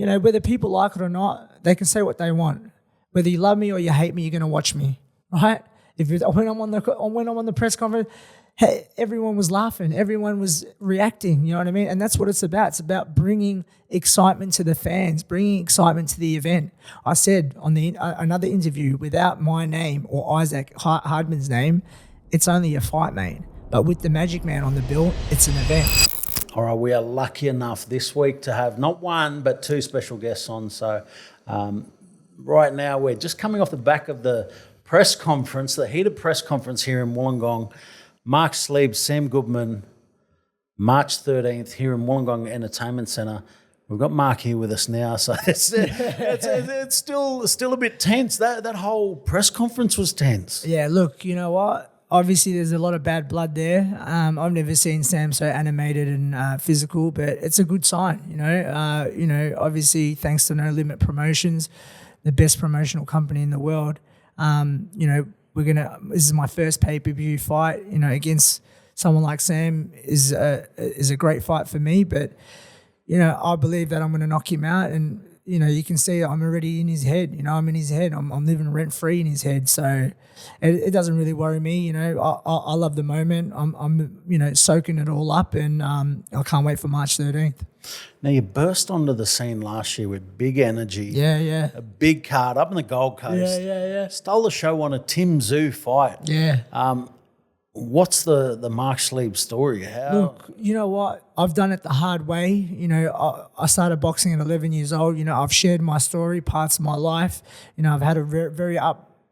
you know, whether people like it or not, they can say what they want. Whether you love me or you hate me, you're going to watch me, right? When I'm on the press conference, hey, everyone was laughing, everyone was reacting. You know what I mean? And that's what it's about. It's about bringing excitement to the fans, bringing excitement to the event. I said on the another interview, without my name or Isaac Hardman's name, it's only a fight, mate. But with the Magicman on the bill, it's an event. All right, we are lucky enough this week to have not one but two special guests on. So right now we're just coming off the back of the press conference, the heated press conference here in Wollongong. Mark Schliebs, Sam Goodman, March 13th here in Wollongong Entertainment Centre. We've got Mark here with us now, so it's still a bit tense. That whole press conference was tense. Yeah, look, you know what? Obviously, there's a lot of bad blood there. I've never seen Sam so animated and physical, but it's a good sign, you know. Obviously, thanks to No Limit Promotions, the best promotional company in the world. You know, this is my first pay-per-view fight, you know, against someone like Sam is a great fight for me, but, you know, I believe that I'm going to knock him out, and, you know, you can see I'm already in his head, you know, I'm in his head, I'm living rent-free in his head, so it doesn't really worry me, you know. I love the moment, I'm you know, soaking it all up, and I can't wait for March 13th. Now, you burst onto the scene last year with big energy. Yeah. A big card up in the Gold Coast. Yeah. Stole the show on a Tim Zoo fight. Yeah. What's the Mark Schliebs story? Look, you know what? I've done it the hard way. You know, I started boxing at 11 years old. You know, I've shared my story, parts of my life. You know, I've had a very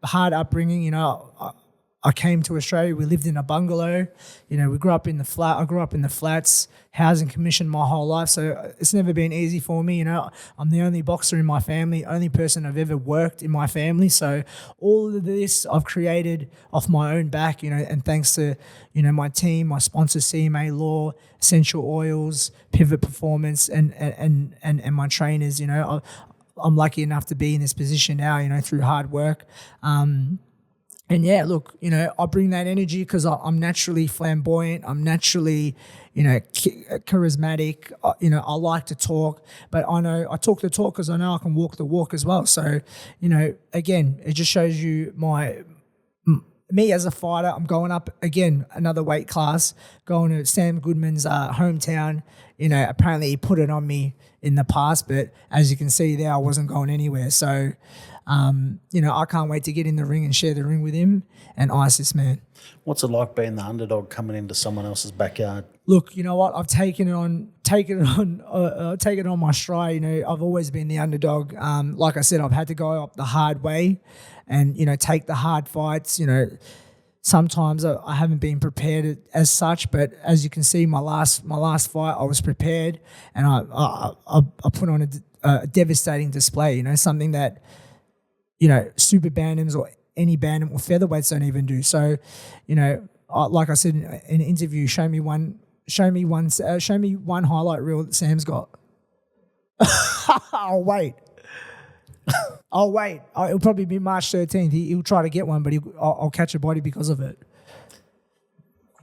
hard upbringing. You know, I came to Australia. We lived in a bungalow. You know, we grew up in the flat. I grew up in the flats, housing commission my whole life. So it's never been easy for me. You know, I'm the only boxer in my family, only person I've ever worked in my family. So all of this I've created off my own back, you know, and thanks to, you know, my team, my sponsors, CMA Law, Essential Oils, Pivot Performance, and my trainers. You know, I'm lucky enough to be in this position now, you know, through hard work. And yeah, look, you know, I bring that energy because I'm naturally flamboyant. I'm naturally, you know, charismatic. You know, I like to talk, but I know I talk the talk because I know I can walk the walk as well. So, you know, again, it just shows you me as a fighter. I'm going up again, another weight class, going to Sam Goodman's hometown. You know, apparently he put it on me in the past, but as you can see there, I wasn't going anywhere. So, you know, I can't wait to get in the ring and share the ring with him and ice this man. What's it like being the underdog coming into someone else's backyard? Look, you know what? I've taken it on my stride. You know, I've always been the underdog. Like I said, I've had to go up the hard way and, you know, take the hard fights. You know, sometimes I haven't been prepared as such, but as you can see, my last fight, I was prepared, and I put on a devastating display. You know, something that, you know, super bantamweights or any bantam or featherweights don't even do. So, you know, like I said in an interview, show me one highlight reel that Sam's got. I'll wait. It'll probably be March 13th. He'll try to get one, but I'll catch a body because of it.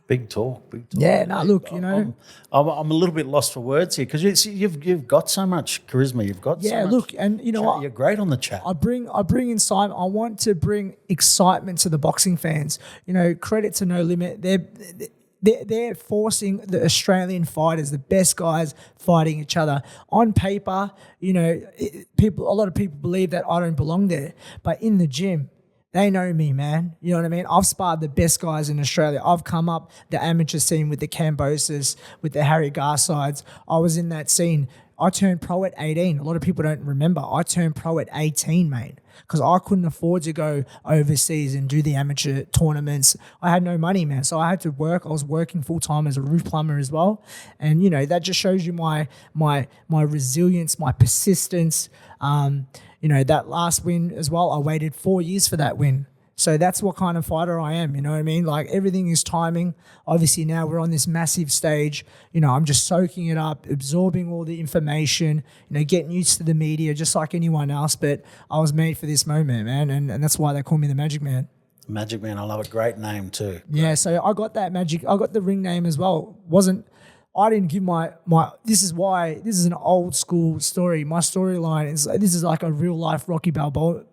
Big talk. Yeah, no, look, you know. I'm a little bit lost for words here because you've got so much charisma. You've got so much. Look, and you know what? You're great on the chat. I bring inside. I want to bring excitement to the boxing fans. You know, credit to No Limit. They're forcing the Australian fighters, the best guys, fighting each other. On paper, you know, a lot of people believe that I don't belong there, but in the gym, they know me, man. You know what I mean? I've sparred the best guys in Australia. I've come up the amateur scene with the Cambosis, with the Harry Garsides. I was in that scene. I turned pro at 18. A lot of people don't remember. I turned pro at 18, mate, because I couldn't afford to go overseas and do the amateur tournaments. I had no money, man, so I had to work. I was working full-time as a roof plumber as well. And, you know, that just shows you my resilience, my persistence. You know, that last win as well, I waited 4 years for that win. So that's what kind of fighter I am, you know what I mean? Like, everything is timing. Obviously now we're on this massive stage. You know, I'm just soaking it up, absorbing all the information, you know, getting used to the media just like anyone else. But I was made for this moment, man, and that's why they call me the Magic Man. Magicman, I love it. Great name too. Yeah, so I got that magic. I got the ring name as well. I didn't give my this is an old school story. My storyline is, this is like a real life Rocky Balboa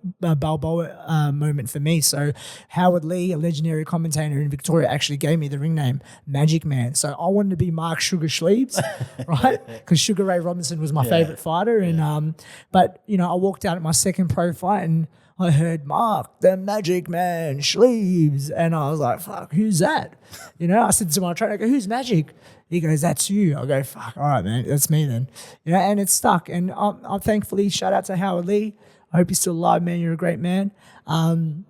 moment for me. So Howard Lee, a legendary commentator in Victoria, actually gave me the ring name Magicman. So I wanted to be Mark Sugar Schliebs, right? Because Sugar Ray Robinson was my favorite fighter. And but you know, I walked out at my second pro fight and I heard Mark, the Magicman Schliebs, and I was like, "Fuck, who's that?" You know, I said to my trainer, I go, "Who's Magic?" He goes, "That's you." I go, "Fuck, all right, man, that's me then." You know, and it's stuck. And I'm thankfully, shout out to Howard Lee. I hope you're still alive, man. You're a great man. And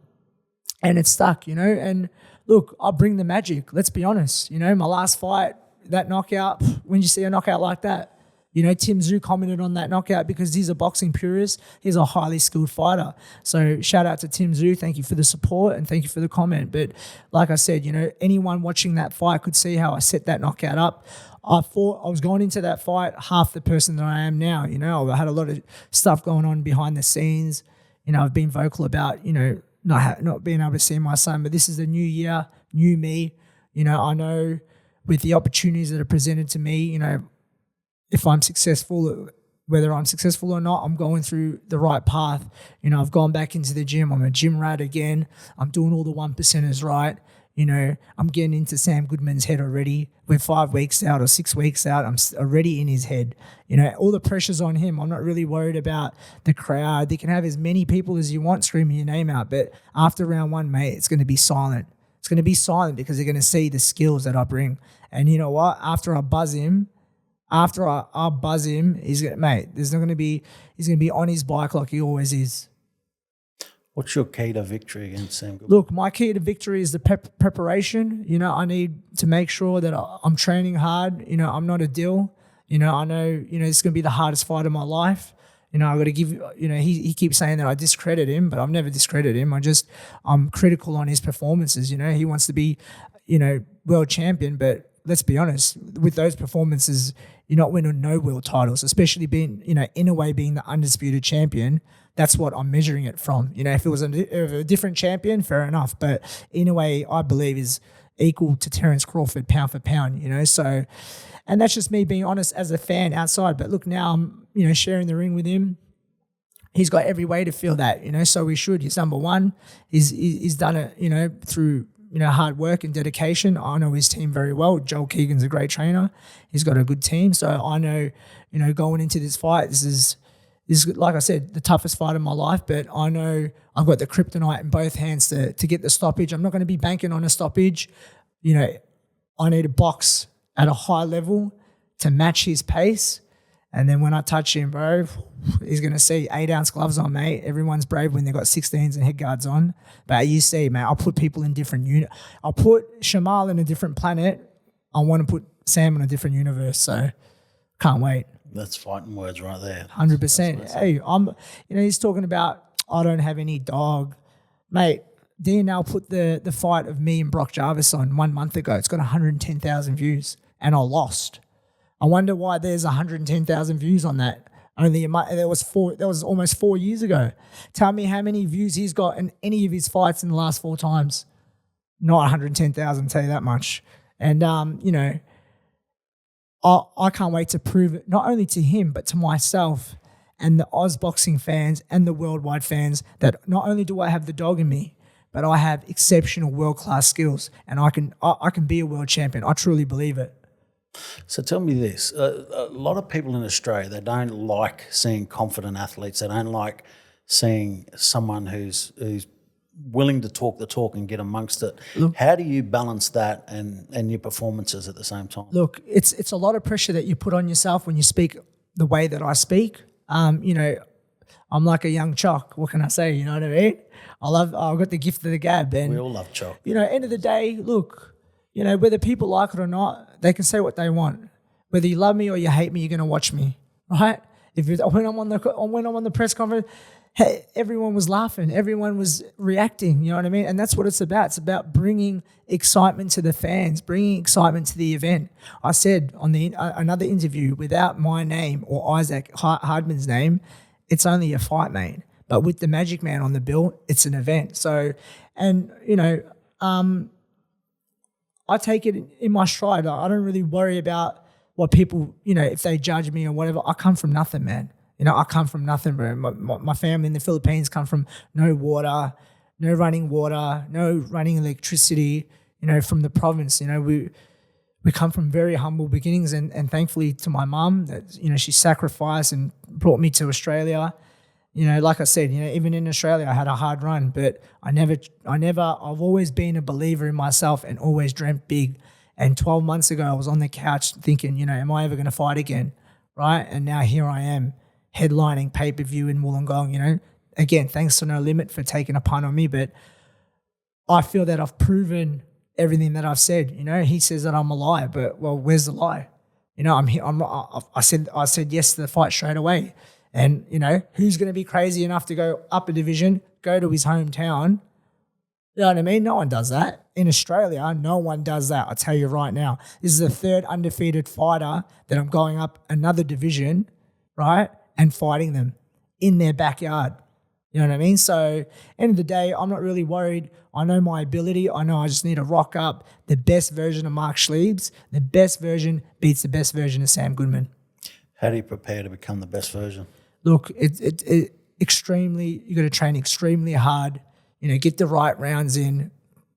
it's stuck, you know. And look, I bring the magic. Let's be honest. You know, my last fight, that knockout. When you see a knockout like that. You know, Tim Zhu commented on that knockout because he's a boxing purist. He's a highly skilled fighter. So shout out to Tim Zhu. Thank you for the support and thank you for the comment. But like I said, you know, anyone watching that fight could see how I set that knockout up. I thought I was going into that fight half the person that I am now. You know, I had a lot of stuff going on behind the scenes. You know, I've been vocal about, you know, not being able to see my son. But this is a new year, new me. You know, I know with the opportunities that are presented to me, you know, if I'm successful, whether I'm successful or not, I'm going through the right path. You know, I've gone back into the gym. I'm a gym rat again. I'm doing all the 1%ers right. You know, I'm getting into Sam Goodman's head already. We're 5 weeks out or 6 weeks out. I'm already in his head. You know, all the pressure's on him. I'm not really worried about the crowd. You can have as many people as you want screaming your name out. But after round one, mate, it's going to be silent. It's going to be silent because they're going to see the skills that I bring. And you know what? After I buzz him, he's going to be on his bike like he always is. What's your key to victory against Sam Goodman? Look, my key to victory is the preparation. You know, I need to make sure that I'm training hard. You know, I'm not a dill. You know, I know, you know, it's going to be the hardest fight of my life. You know, I got to give, you know, he keeps saying that I discredit him, but I've never discredited him. I'm critical on his performances. You know, he wants to be, you know, world champion, but let's be honest, with those performances, you're not winning no world titles, especially being, you know, in a way being the undisputed champion. That's what I'm measuring it from. You know, if it was a different champion, fair enough. But in a way, I believe is equal to Terence Crawford pound for pound, you know. So, and that's just me being honest as a fan outside. But look, now I'm, you know, sharing the ring with him. He's got every way to feel that, you know, so he should. He's number one. He's done it, you know, through, you know, hard work and dedication. I know his team very well. Joel Keegan's a great trainer. He's got a good team. So I know, you know, going into this fight, this is like I said, the toughest fight of my life, but I know I've got the kryptonite in both hands to get the stoppage. I'm not going to be banking on a stoppage. You know, I need to box at a high level to match his pace. And then when I touch him, bro, he's going to see 8-ounce gloves on, mate. Everyone's brave when they've got 16s and head guards on. But you see, mate, I'll put people in different units. I'll put Shamal in a different planet. I want to put Sam in a different universe. So can't wait. That's fighting words right there. 100%. Hey, you know, he's talking about, I don't have any dog. Mate, DNL put the fight of me and Brock Jarvis on 1 month ago. It's got 110,000 views and I lost. I wonder why there's 110,000 views on that. That was almost 4 years ago. Tell me how many views he's got in any of his fights in the last 4 times. Not 110,000, tell you that much. And, you know, I can't wait to prove it, not only to him, but to myself and the Oz boxing fans and the worldwide fans, that not only do I have the dog in me, but I have exceptional world-class skills and I can be a world champion. I truly believe it. So tell me this, a lot of people in Australia, they don't like seeing confident athletes. They don't like seeing someone who's willing to talk the talk and get amongst it. Look, how do you balance that and your performances at the same time? Look, it's a lot of pressure that you put on yourself when you speak the way that I speak. You know, I'm like a young Choc. What can I say? You know what I mean? I've got the gift of the gab. And we all love Choc. You know, end of the day, look, you know, whether people like it or not, they can say what they want. Whether you love me or you hate me, you're going to watch me, right? When I'm on the press conference, hey, everyone was laughing, everyone was reacting. You know what I mean? And that's what it's about. It's about bringing excitement to the fans, bringing excitement to the event. I said on another interview, without my name or Isaac Hardman's name, it's only a fight, mate. But with the Magicman on the bill, it's an event. So, and you know, I take it in my stride. I don't really worry about what people, you know, if they judge me or whatever, I come from nothing, man. You know, I come from nothing, bro. My family in the Philippines come from no water, no running water, no running electricity, you know, from the province. You know, we come from very humble beginnings, and thankfully to my mum that, you know, she sacrificed and brought me to Australia. You know, like I said, you know, even in Australia, I had a hard run, but I've always been a believer in myself and always dreamt big. And 12 months ago, I was on the couch thinking, you know, am I ever going to fight again? Right? And now here I am, headlining pay-per-view in Wollongong, you know. Again, thanks to No Limit for taking a punt on me, but I feel that I've proven everything that I've said. You know, he says that I'm a liar, but, well, where's the lie? You know, I said yes to the fight straight away. And, you know, who's going to be crazy enough to go up a division, go to his hometown? You know what I mean? No one does that. In Australia, no one does that. I'll tell you right now. This is the third undefeated fighter that I'm going up another division, right, and fighting them in their backyard. You know what I mean? So, end of the day, I'm not really worried. I know my ability. I know I just need to rock up the best version of Mark Schliebs. The best version beats the best version of Sam Goodman. How do you prepare to become the best version? Look, you got to train extremely hard, you know, get the right rounds in.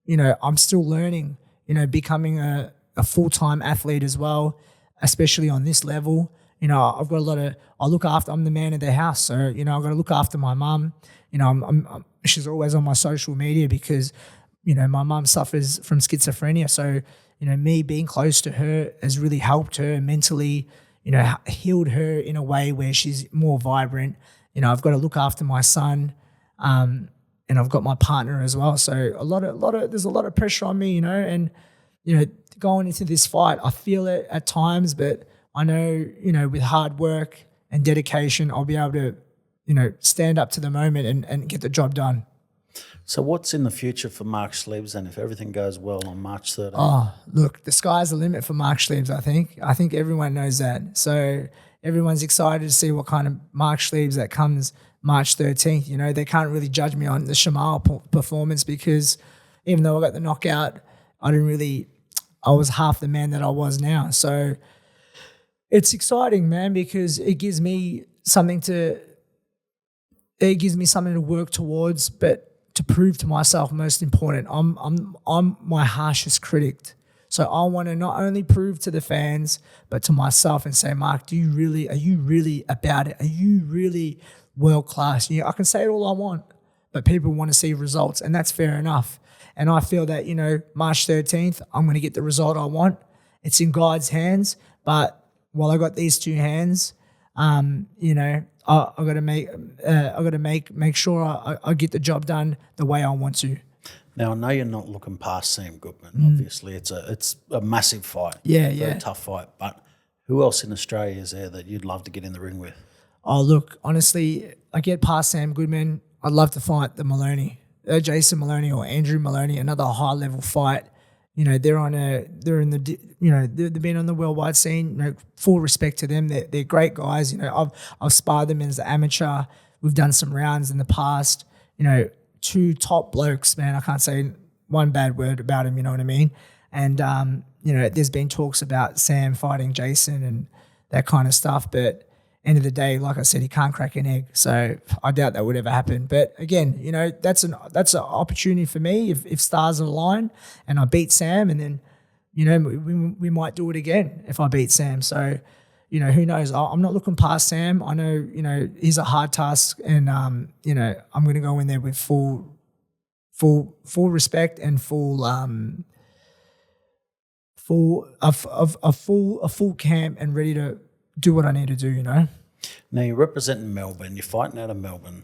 You know, I'm still learning, you know, becoming a full-time athlete as well, especially on this level. You know, I've got I'm the man of the house. So, you know, I've got to look after my mum. You know, she's always on my social media because, you know, my mum suffers from schizophrenia. So, you know, me being close to her has really helped her mentally, you know, healed her in a way where she's more vibrant. You know, I've got to look after my son, and I've got my partner as well. So there's a lot of pressure on me, you know, and, you know, going into this fight, I feel it at times, but I know, you know, with hard work and dedication, I'll be able to, you know, stand up to the moment and get the job done. So what's in the future for Mark Schliebs then if everything goes well on March 13th? Oh, look, the sky's the limit for Mark Schliebs, I think. I think everyone knows that. So everyone's excited to see what kind of Mark Schliebs that comes March 13th. You know, they can't really judge me on the Shamal performance because even though I got the knockout, I was half the man that I was now. So it's exciting, man, because it gives me something to work towards, but to prove to myself, most important, I'm my harshest critic. So I want to not only prove to the fans, but to myself and say, Mark, are you really about it? Are you really world class? You know, I can say it all I want, but people want to see results, and that's fair enough. And I feel that, you know, March 13th, I'm going to get the result I want. It's in God's hands, but while I got these two hands, you know, I got to make sure I get the job done the way I want to. Now I know you're not looking past Sam Goodman. Obviously, it's a massive fight. Yeah, very tough fight. But who else in Australia is there that you'd love to get in the ring with? Oh, look, honestly, I get past Sam Goodman. I'd love to fight Jason Maloney or Andrew Maloney, another high level fight. You know, they've been on the worldwide scene. You know, full respect to them. They're great guys. You know, I've sparred them as an amateur. We've done some rounds in the past. You know, two top blokes, man. I can't say one bad word about them. You know what I mean? And you know, there's been talks about Sam fighting Jason and that kind of stuff, but end of the day, like I said, he can't crack an egg. So I doubt that would ever happen. But again, you know, that's an opportunity for me if stars align and I beat Sam, and then, you know, we might do it again if I beat Sam. So, you know, who knows? I'm not looking past Sam. I know, you know, he's a hard task, and you know, I'm going to go in there with full respect and full camp and ready to do what I need to do, you know. Now you're representing Melbourne. You're fighting out of Melbourne.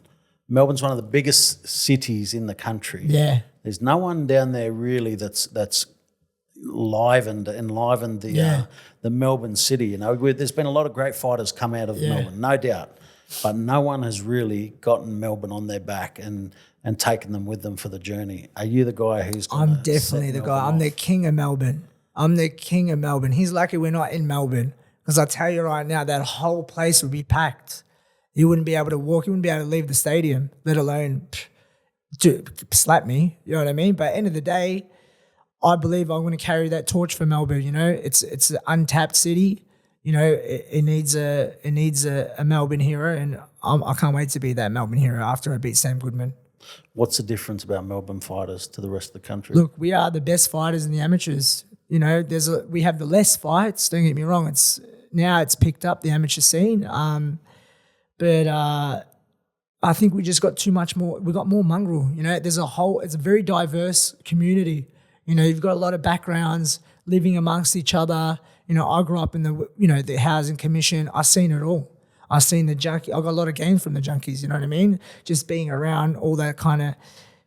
Melbourne's one of the biggest cities in the country. Yeah. There's no one down there really that's enlivened the Melbourne city. You know, there's been a lot of great fighters come out of Melbourne, no doubt, but no one has really gotten Melbourne on their back and taken them with them for the journey. Are you the guy who's? I'm definitely the guy. I'm the king of Melbourne. I'm the king of Melbourne. He's lucky we're not in Melbourne, because I tell you right now, that whole place would be packed. You wouldn't be able to walk. You wouldn't be able to leave the stadium, let alone slap me. You know what I mean? But at the end of the day, I believe I'm going to carry that torch for Melbourne. You know, it's an untapped city. it needs a Melbourne hero, and I can't wait to be that Melbourne hero after I beat Sam Goodman. What's the difference about Melbourne fighters to the rest of the country? Look, we are the best fighters in the amateurs. We have the less fights. Don't get me wrong. It's picked up the amateur scene, but I think we just got too much more. We got more mongrel. It's a very diverse community. You've got a lot of backgrounds living amongst each other. I grew up in the housing commission. I've seen it all. I've seen the junkie. I got a lot of gains from the junkies. You know what I mean? Just being around all that kind of,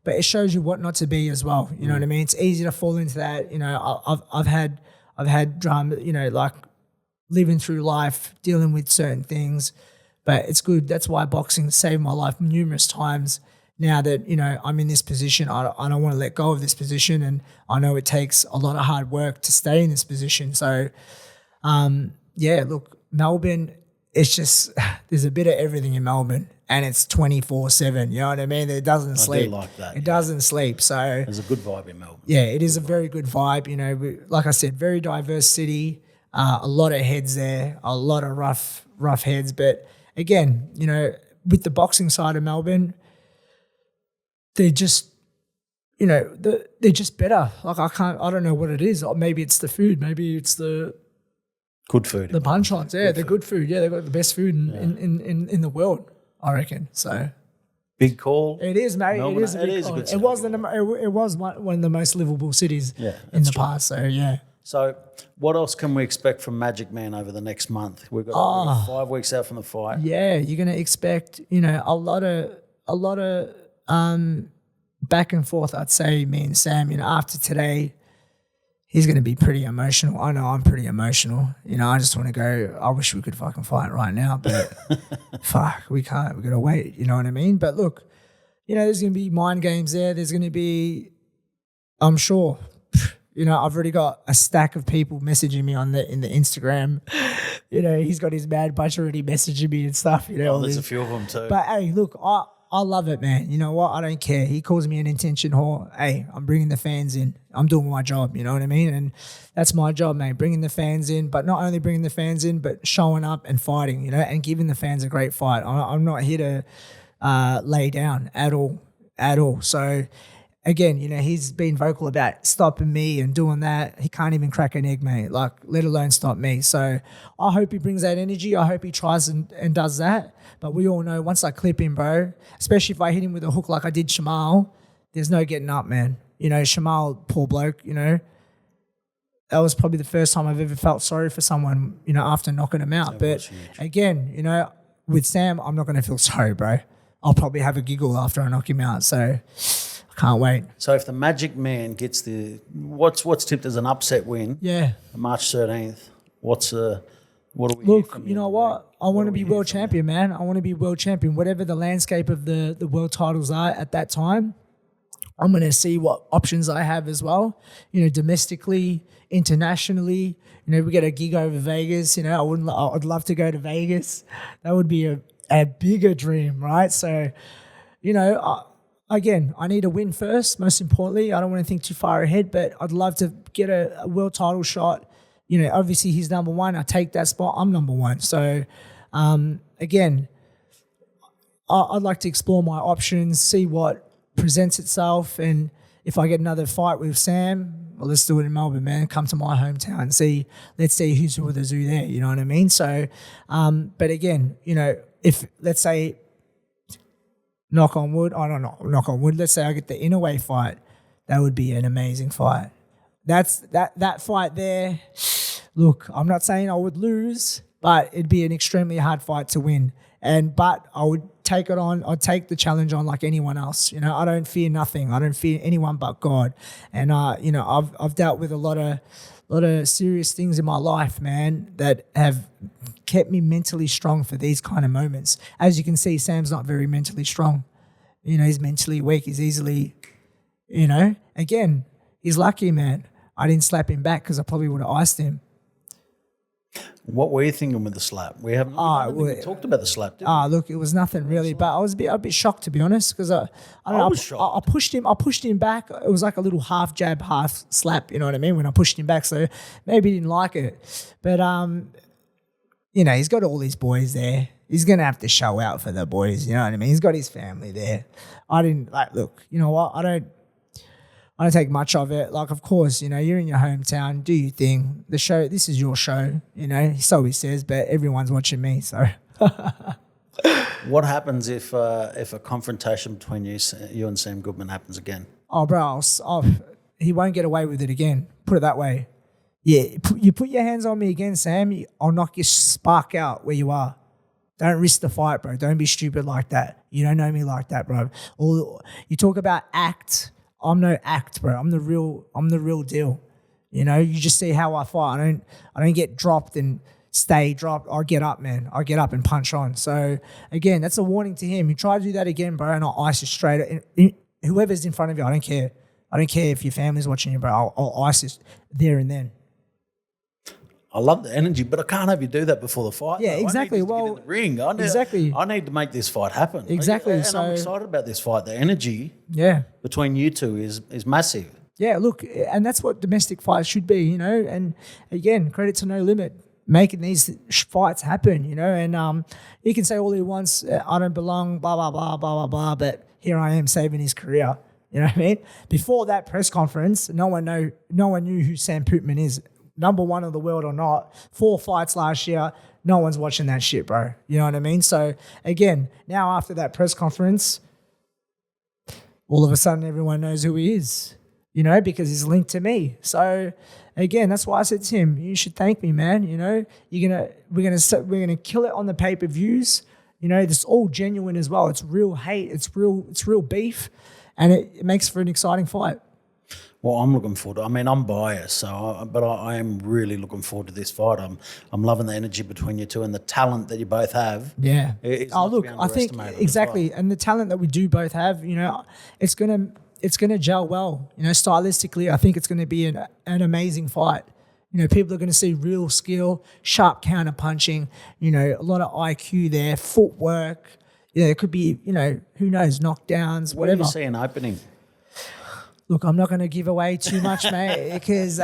but it shows you what not to be as well. You know what I mean? It's easy to fall into that. I've had drama. Like living through life, dealing with certain things, but it's good. That's why boxing saved my life numerous times. Now that, I'm in this position, I don't want to let go of this position, and I know it takes a lot of hard work to stay in this position. So, look, Melbourne, it's just, there's a bit of everything in Melbourne, and it's 24/7, you know what I mean? It doesn't sleep. I do like that. It doesn't sleep, so. There's a good vibe in Melbourne. Yeah, it is a very good vibe. Like I said, very diverse city, a lot of heads there, a lot of rough heads. But again, with the boxing side of Melbourne, they're just, they're just better. Like I don't know what it is. Or maybe it's the food. Maybe it's the good food. The punchlines. Yeah, they're good food. Yeah, they've got the best food in the world, I reckon. So big call. it is, mate. Melbourne, it is a big call. good It was one of the most livable cities in the past. So yeah. So what else can we expect from Magicman over the next month? We've got 5 weeks out from the fight. Yeah, you're gonna expect a lot of back and forth, I'd say, me and Sam, after today, he's going to be pretty emotional. I know I'm pretty emotional. I just want to go, I wish we could fucking fight right now, but fuck, we can't. We're going to wait, you know what I mean? But look, there's going to be mind games there. There's going to be, I'm sure, I've already got a stack of people messaging me in the Instagram. He's got his mad bunch already messaging me and stuff. There's a few of them too. But hey, look, I love it, man. You know what? I don't care. He calls me an intention whore. Hey, I'm bringing the fans in. I'm doing my job, you know what I mean? And that's my job, mate, bringing the fans in, but not only bringing the fans in, but showing up and fighting, and giving the fans a great fight. I'm not here to lay down at all. So, again, he's been vocal about stopping me and doing that. He can't even crack an egg, mate, like, let alone stop me. So I hope he brings that energy. I hope he tries and does that. But we all know once I clip him, bro, especially if I hit him with a hook like I did Shamal, there's no getting up, man. Shamal, poor bloke, that was probably the first time I've ever felt sorry for someone, after knocking him out. But again, with Sam, I'm not going to feel sorry, bro. I'll probably have a giggle after I knock him out. So can't wait. So if the Magicman gets what's tipped as an upset win, March 13th, what do we look? You know what? I want to be world champion, man. I want to be world champion. Whatever the landscape of the world titles are at that time, I'm going to see what options I have as well. Domestically, internationally. We get a gig over Vegas. I'd love to go to Vegas. That would be a bigger dream, right? So, again, I need a win first, most importantly. I don't want to think too far ahead, but I'd love to get a world title shot. Obviously he's number one. I take that spot. I'm number one. So, again, I'd like to explore my options, see what presents itself. And if I get another fight with Sam, well, let's do it in Melbourne, man. Come to my hometown and let's see who's with the zoo there. You know what I mean? So, but again, if, let's say, knock on wood, let's say I get the Inouye fight, that would be an amazing fight. That fight there, look, I'm not saying I would lose, but it'd be an extremely hard fight to win. But I would take it on. I'd take the challenge on like anyone else. I don't fear nothing. I don't fear anyone but God. And I've dealt with a lot of serious things in my life, man, that have kept me mentally strong for these kind of moments. As you can see, Sam's not very mentally strong. He's mentally weak. He's easily, again, he's lucky, man. I didn't slap him back because I probably would have iced him. What were you thinking with the slap? We haven't even talked about the slap, did we? Look, it was nothing really, but I was a bit shocked, to be honest, because I was shocked. I pushed him back. It was like a little half jab, half slap, you know what I mean, when I pushed him back. So maybe he didn't like it. But you know, he's got all his boys there. He's going to have to show out for the boys, you know what I mean? He's got his family there. I didn't, like, look, you know what? I don't take much of it. Like, of course, you know, you're in your hometown, do your thing. The show, this is your show, you know, so he says, but everyone's watching me, so. What happens if a confrontation between you and Sam Goodman happens again? Oh, bro, he won't get away with it again. Put it that way. Yeah, you put your hands on me again, Sam, I'll knock your spark out where you are. Don't risk the fight, bro. Don't be stupid like that. You don't know me like that, bro. You talk about act. I'm no act, bro. I'm the real deal. You know, you just see how I fight. I don't get dropped and stay dropped. I get up, man. I get up and punch on. So again, that's a warning to him. You try to do that again, bro, and I'll ice you straight. Whoever's in front of you, I don't care. I don't care if your family's watching you, bro. I'll ice you there and then. I love the energy, but I can't have you do that before the fight. Yeah, though. exactly. I need to get in the ring. I need to make this fight happen. Exactly. And so, I'm excited about this fight. The energy between you two is massive. Yeah, look, and that's what domestic fights should be, you know. And again, credit to No Limit, making these fights happen, you know. And he can say all he wants, I don't belong, blah, blah, blah, blah, blah, blah, but here I am saving his career. You know what I mean? Before that press conference, no one knew who Sam Goodman is. Number one of the world or not, 4 fights last year, no one's watching that shit, bro. You know what I mean? So, again, now after that press conference, all of a sudden everyone knows who he is, you know, because he's linked to me. So, again, that's why I said to him, you should thank me, man. You know, we're gonna kill it on the pay-per-views. You know, it's all genuine as well. It's real hate. It's real beef, and it makes for an exciting fight. Well, I'm looking forward to it. I mean, I'm biased, but I am really looking forward to this fight. I'm loving the energy between you two and the talent that you both have. Yeah. Oh, look, I think exactly, and the talent that we do both have, you know, it's gonna gel well. You know, stylistically, I think it's gonna be an amazing fight. You know, people are gonna see real skill, sharp counter punching. You know, a lot of IQ there, footwork. You know, it could be, you know, who knows, knockdowns, whatever. Where do you see an opening? Look, I'm not going to give away too much, mate, because,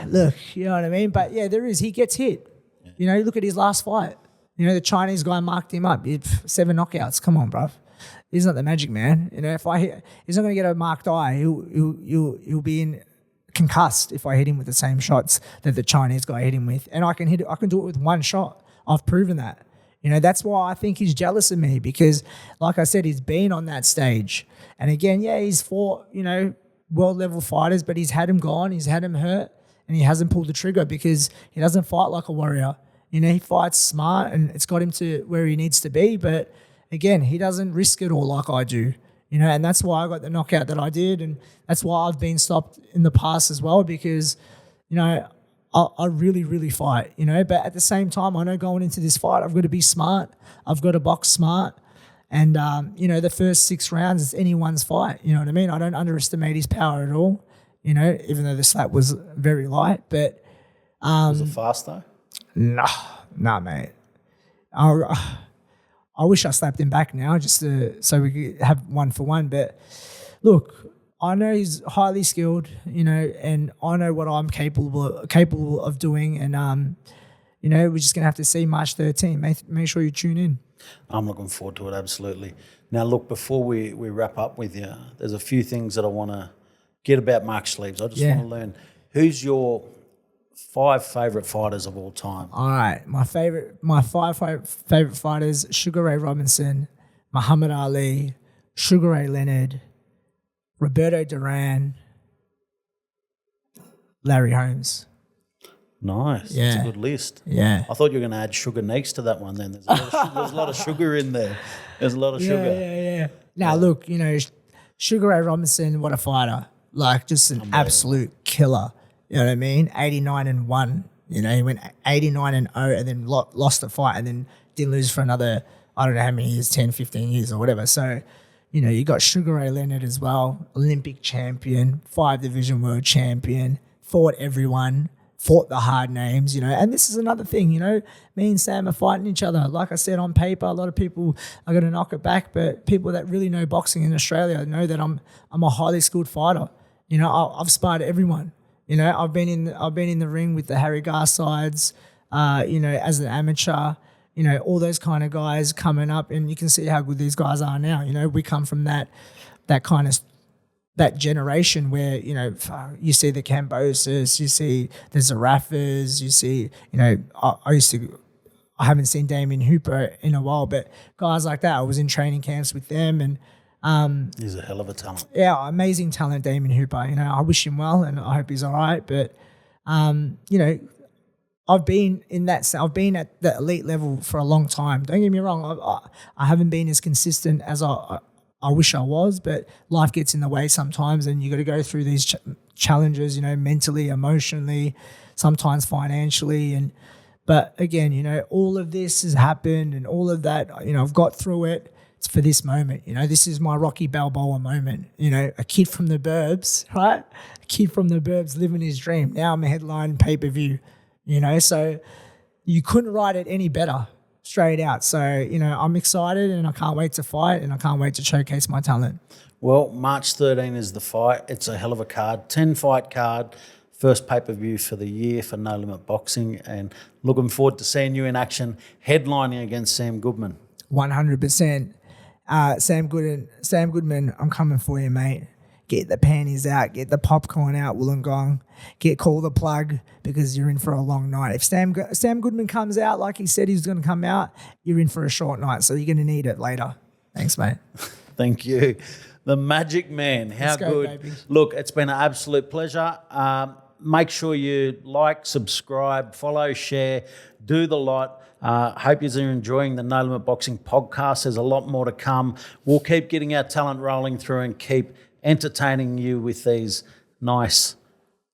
look, you know what I mean? But, yeah, there is. He gets hit. You know, look at his last fight. You know, the Chinese guy marked him up. 7 knockouts. Come on, bruv. He's not the magic man. You know, he's not going to get a marked eye. He'll be concussed if I hit him with the same shots that the Chinese guy hit him with. And I can do it with one shot. I've proven that. You know, that's why I think he's jealous of me because, like I said, he's been on that stage. And again, yeah, he's fought, you know, world-level fighters, but he's had him gone, he's had him hurt, and he hasn't pulled the trigger because he doesn't fight like a warrior. You know, he fights smart, and it's got him to where he needs to be. But, again, he doesn't risk it all like I do. You know, and that's why I got the knockout that I did, and that's why I've been stopped in the past as well because, you know, I really, really fight, you know. But at the same time, I know going into this fight, I've got to be smart. I've got to box smart. And, you know, the first 6 rounds is anyone's fight. You know what I mean? I don't underestimate his power at all, you know, even though the slap was very light. But was it fast, though? Nah, mate. I wish I slapped him back now just so we could have 1-for-1. But, look, I know he's highly skilled, you know, and I know what I'm capable of doing. And, you know, we're just going to have to see March 13. Make sure you tune in. I'm looking forward to it, absolutely. Now, look, before we wrap up with you, there's a few things that I want to get about Mark Schliebs. I just want to learn, who's your 5 favourite fighters of all time? All right, my 5 favourite fighters, Sugar Ray Robinson, Muhammad Ali, Sugar Ray Leonard, Roberto Duran, Larry Holmes. Nice. Yeah. That's a good list. Yeah. I thought you were going to add Sugar Neeks to that one then. There's a lot of sugar in there. There's a lot of sugar. Yeah. Now, look, you know, Sugar Ray Robinson, what a fighter. Like, just an absolute killer. You know what I mean? 89-1. You know, he went 89-0 and then lost the fight and then didn't lose for another, I don't know how many years, 10, 15 years or whatever. So, you know, you got Sugar Ray Leonard as well, Olympic champion, 5-division world champion, fought everyone. Fought the hard names, you know, and this is another thing, you know, me and Sam are fighting each other. Like I said, on paper, a lot of people are going to knock it back, but people that really know boxing in Australia know that I'm a highly skilled fighter. You know, I've sparred everyone. You know, I've been in the ring with the Harry Garsides, as an amateur, all those kind of guys coming up, and you can see how good these guys are now. We come from that kind of that generation where, you see the Camboses, you see the Zarafas, you see, I haven't seen Damien Hooper in a while, but guys like that, I was in training camps with them, and he's a hell of a talent. Yeah, amazing talent, Damien Hooper. I wish him well, and I hope he's all right. But I've been at the elite level for a long time. Don't get me wrong, I haven't been as consistent as I wish I was, but life gets in the way sometimes, and you got to go through these challenges, mentally, emotionally, sometimes financially, but again, all of this has happened, and all of that, I've got through it. It's for this moment, this is my Rocky Balboa moment, a kid from the burbs, right? A kid from the burbs living his dream. Now I'm a headline pay-per-view, so you couldn't write it any better, straight out. So, I'm excited, and I can't wait to fight, and I can't wait to showcase my talent. Well, March 13 is the fight. It's a hell of a card, 10-fight card. First pay-per-view for the year for No Limit Boxing, and looking forward to seeing you in action, headlining against Sam Goodman. 100%. Sam Goodman, I'm coming for you, mate. Get the panties out, get the popcorn out, Wollongong. Call the plug, because you're in for a long night. If Sam Goodman comes out like he said he's going to come out, you're in for a short night, so you're going to need it later. Thanks, mate. Thank you. The Magic Man, how good. Baby. Look, it's been an absolute pleasure. Make sure you like, subscribe, follow, share, do the lot. Hope you're enjoying the No Limit Boxing podcast. There's a lot more to come. We'll keep getting our talent rolling through and keep entertaining you with these nice,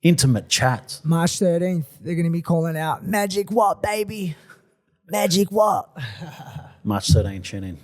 intimate chats. March 13th, they're going to be calling out, Magic what, baby? Magic what? March 13th, tune in.